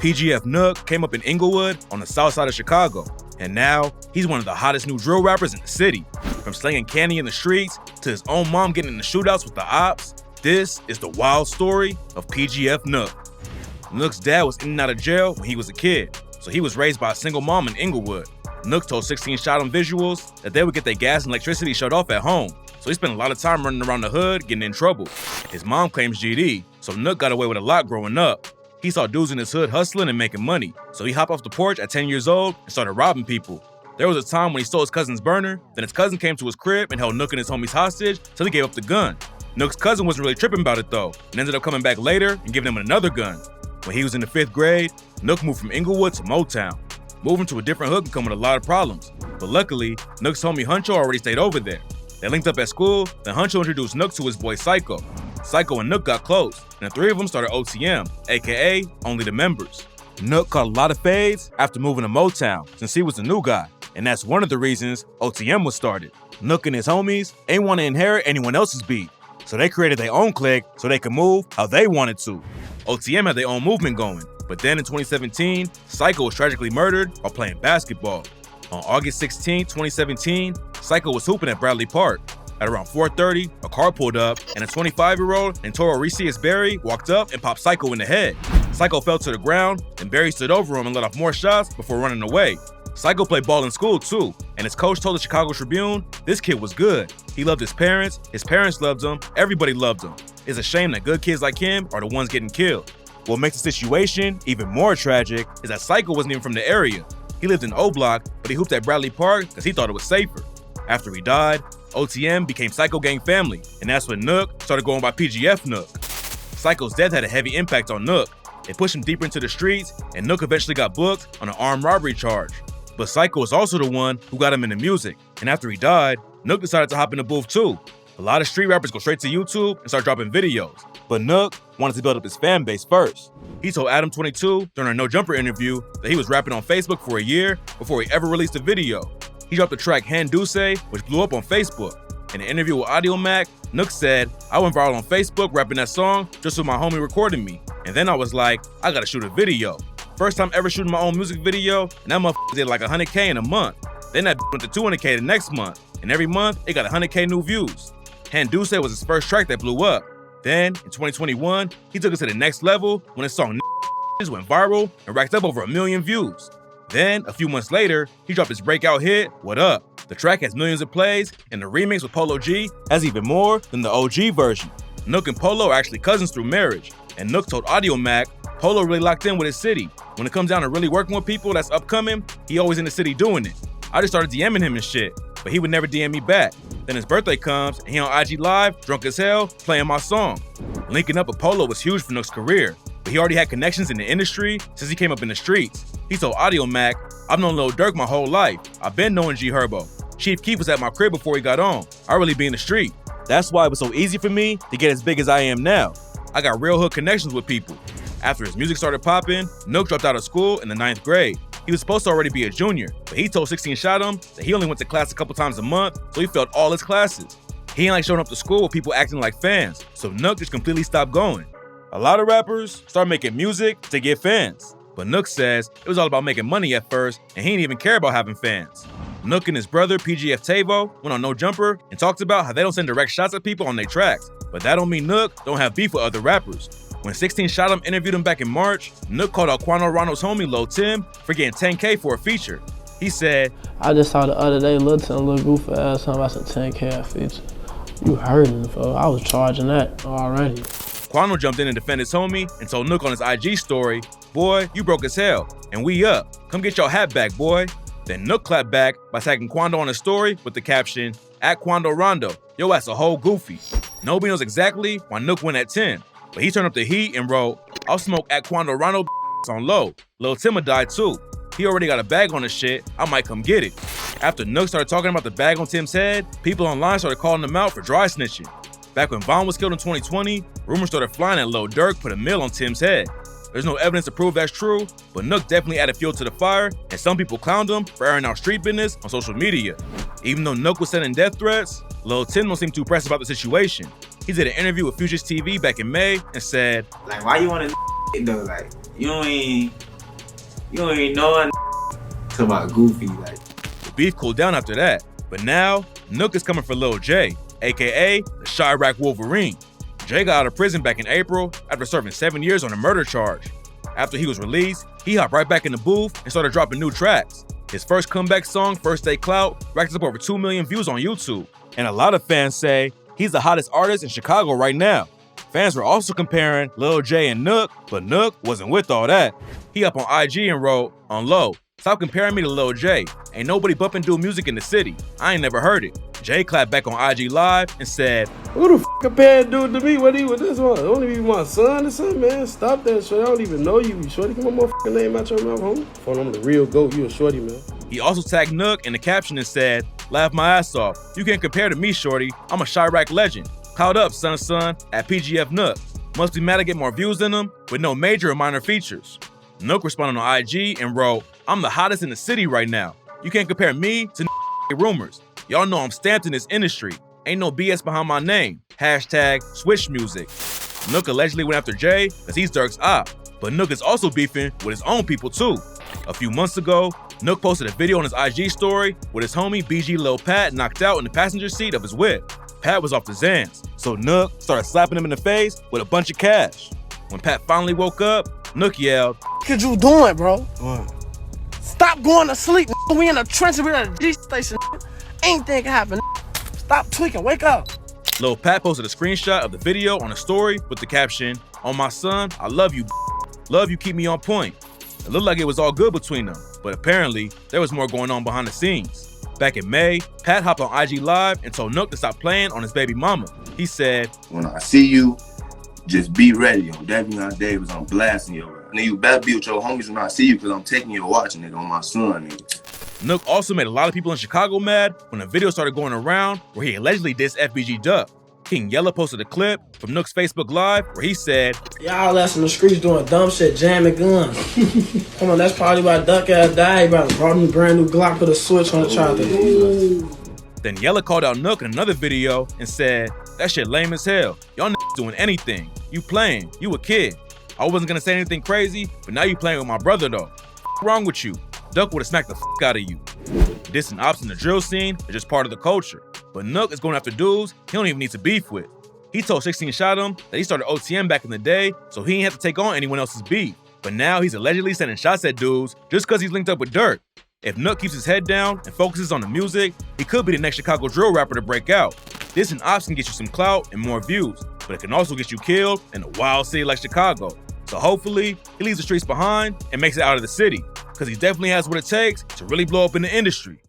PGF Nook came up in Inglewood on the south side of Chicago, and now he's one of the hottest new drill rappers in the city. From slinging candy in the streets to his own mom getting in the shootouts with the ops, this is the wild story of PGF Nook. Nook's dad was in and out of jail when he was a kid, so he was raised by a single mom in Inglewood. Nook told 16 Shot 'em Visuals that they would get their gas and electricity shut off at home, so he spent a lot of time running around the hood getting in trouble. His mom claims GD, so Nook got away with a lot growing up. He saw dudes in his hood hustling and making money, so he hopped off the porch at 10 years old and started robbing people. There was a time when he stole his cousin's burner, then his cousin came to his crib and held Nook and his homies hostage till he gave up the gun. Nook's cousin wasn't really tripping about it though, and ended up coming back later and giving him another gun. When he was in the 5th grade, Nook moved from Inglewood to Motown. Moving to a different hood can come with a lot of problems, but luckily, Nook's homie Huncho already stayed over there. They linked up at school, then Huncho introduced Nook to his boy Psycho. Psycho and Nook got close, and the three of them started OTM, aka Only the Members. Nook caught a lot of fades after moving to Motown, since he was the new guy, and that's one of the reasons OTM was started. Nook and his homies ain't want to inherit anyone else's beat, so they created their own clique so they could move how they wanted to. OTM had their own movement going, but then in 2017, Psycho was tragically murdered while playing basketball. On August 16, 2017, Psycho was hooping at Bradley Park. At around 4:30, a car pulled up, and a 25-year-old named Toro Recius Berry walked up and popped Psycho in the head. Psycho fell to the ground, and Berry stood over him and let off more shots before running away. Psycho played ball in school too, and his coach told the Chicago Tribune, this kid was good. He loved his parents loved him, everybody loved him. It's a shame that good kids like him are the ones getting killed. What makes the situation even more tragic is that Psycho wasn't even from the area. He lived in O-Block, but he hooped at Bradley Park because he thought it was safer. After he died, OTM became Psycho Gang family, and that's when Nook started going by PGF Nook. Psycho's death had a heavy impact on Nook. It pushed him deeper into the streets, and Nook eventually got booked on an armed robbery charge. But Psycho was also the one who got him into music, and after he died, Nook decided to hop in the booth too. A lot of street rappers go straight to YouTube and start dropping videos, but Nook wanted to build up his fan base first. He told Adam22 during a No Jumper interview that he was rapping on Facebook for a year before he ever released a video. He dropped the track Hand Duce, which blew up on Facebook. In an interview with Audio Mac, Nook said, I went viral on Facebook rapping that song just with my homie recording me. And then I was like, I gotta shoot a video. First time ever shooting my own music video, and that motherfucker did like 100K in a month. Then that went to 200K the next month, and every month it got 100K new views. Hand Duce was his first track that blew up. Then, in 2021, he took it to the next level when his song went viral and racked up over 1 million views. Then, a few months later, he dropped his breakout hit, What Up? The track has millions of plays, and the remix with Polo G has even more than the OG version. Nook and Polo are actually cousins through marriage, and Nook told Audio Mac, Polo really locked in with his city. When it comes down to really working with people that's upcoming, he always in the city doing it. I just started DMing him and shit, but he would never DM me back. Then his birthday comes, and he on IG Live, drunk as hell, playing my song. Linking up with Polo was huge for Nook's career, but he already had connections in the industry since he came up in the streets. He told Audio Mac, I've known Lil Durk my whole life. I've been knowing G Herbo. Chief Keef was at my crib before he got on. I really be in the street. That's why it was so easy for me to get as big as I am now. I got real hood connections with people. After his music started popping, Nook dropped out of school in the 9th grade. He was supposed to already be a junior, but he told 16 Shot 'em that he only went to class a couple times a month, so he failed all his classes. He ain't like showing up to school with people acting like fans, so Nook just completely stopped going. A lot of rappers start making music to get fans, but Nook says it was all about making money at first, and he didn't even care about having fans. Nook and his brother PGF Tavo went on No Jumper and talked about how they don't send direct shots at people on their tracks, but that don't mean Nook don't have beef with other rappers. When 16 Shot 'em interviewed him back in March, Nook called out Quando Rondo's homie Lil Tim for getting 10K for a feature. He said, I just saw the other day Lil Tim look goofy ass talking about some 10K feature. You hurting, fo. I was charging that already. Quando jumped in and defended his homie and told Nook on his IG story, boy, you broke as hell, and we up. Come get your hat back, boy. Then Nook clapped back by tagging Quando on his story with the caption, @Quando Rondo, yo ass a whole goofy. Nobody knows exactly why Nook went at 10, but he turned up the heat and wrote, I'll smoke @Quando Rondo on low. Lil Tim died too. He already got a bag on his shit, I might come get it. After Nook started talking about the bag on Tim's head, people online started calling him out for dry snitching. Back when Von was killed in 2020, rumors started flying that Lil Durk put a mill on Tim's head. There's no evidence to prove that's true, but Nook definitely added fuel to the fire, and some people clowned him for airing out street business on social media. Even though Nook was sending death threats, Lil Tim don't seem too pressed about the situation. He did an interview with Future's TV back in May and said, like, why you want to though? Like, you ain't You don't even know it. To my goofy, like. The beef cooled down after that, but now Nook is coming for Lil Jay, aka the Chirac Wolverine. Jay got out of prison back in April after serving 7 years on a murder charge. After he was released, he hopped right back in the booth and started dropping new tracks. His first comeback song, First Day Clout, racked up over 2 million views on YouTube. And a lot of fans say he's the hottest artist in Chicago right now. Fans were also comparing Lil Jay and Nook, but Nook wasn't with all that. He up on IG and wrote, on low, "Stop comparing me to Lil Jay. Ain't nobody bumping dude music in the city. I ain't never heard it." Jay clapped back on IG Live and said, Who the f comparing dude to me? What he with this one? Only be my son or something, man. Stop that shit. I don't even know you. Shorty, get my motherfucking name out your mouth, homie. For I'm the real GOAT, you a shorty, man. He also tagged Nook in the caption and said, "Laugh my ass off. You can't compare to me, shorty. I'm a Chirac legend. Cloud up, son, at PGF Nook. Must be mad to get more views than him, with no major or minor features." Nook responded on IG and wrote, "I'm the hottest in the city right now. You can't compare me to rumors. Y'all know I'm stamped in this industry. Ain't no BS behind my name. Hashtag switch music." Nook allegedly went after Jay because he's Durk's op, but Nook is also beefing with his own people too. A few months ago, Nook posted a video on his IG story with his homie BG Lil Pat knocked out in the passenger seat of his whip. Pat was off the Zans, so Nook started slapping him in the face with a bunch of cash. When Pat finally woke up, Nook yelled, What you doing, bro? What? Stop going to sleep. We in the trenches. We at a G station. Anything can happen. Stop tweaking. Wake up. Lil Pat posted a screenshot of the video on a story with the caption, "On my son, I love you. Love you, keep me on point." It looked like it was all good between them, but apparently there was more going on behind the scenes. Back in May, Pat hopped on IG Live and told Nook to stop playing on his baby mama. He said, "When I see you, just be ready. On Davion Davis, I'm blasting your ass. And you better be with your homies when I see you, because I'm taking you watching it on my son, nigga." Nook also made a lot of people in Chicago mad when a video started going around where he allegedly dissed FBG Duck. King Yella posted a clip from Nook's Facebook Live where he said, Y'all ass in the streets doing dumb shit, jamming guns. Come on, that's probably why Duck ass died. He brought him a brand new Glock with a switch on the trigger. Then Yella called out Nook in another video and said, "That shit lame as hell. Y'all niggas doing anything. You playing. You a kid. I wasn't gonna say anything crazy, but now you playing with my brother though. What's wrong with you? Duck would've smacked the out of you." Dissing ops in the drill scene is just part of the culture. But Nook is going after dudes he don't even need to beef with. He told 16 Shot him that he started OTM back in the day, so he ain't have to take on anyone else's beef. But now he's allegedly sending shots at dudes just because he's linked up with Durk. If Nook keeps his head down and focuses on the music, he could be the next Chicago drill rapper to break out. Dissing ops can get you some clout and more views, but it can also get you killed in a wild city like Chicago. So hopefully, he leaves the streets behind and makes it out of the city, because he definitely has what it takes to really blow up in the industry.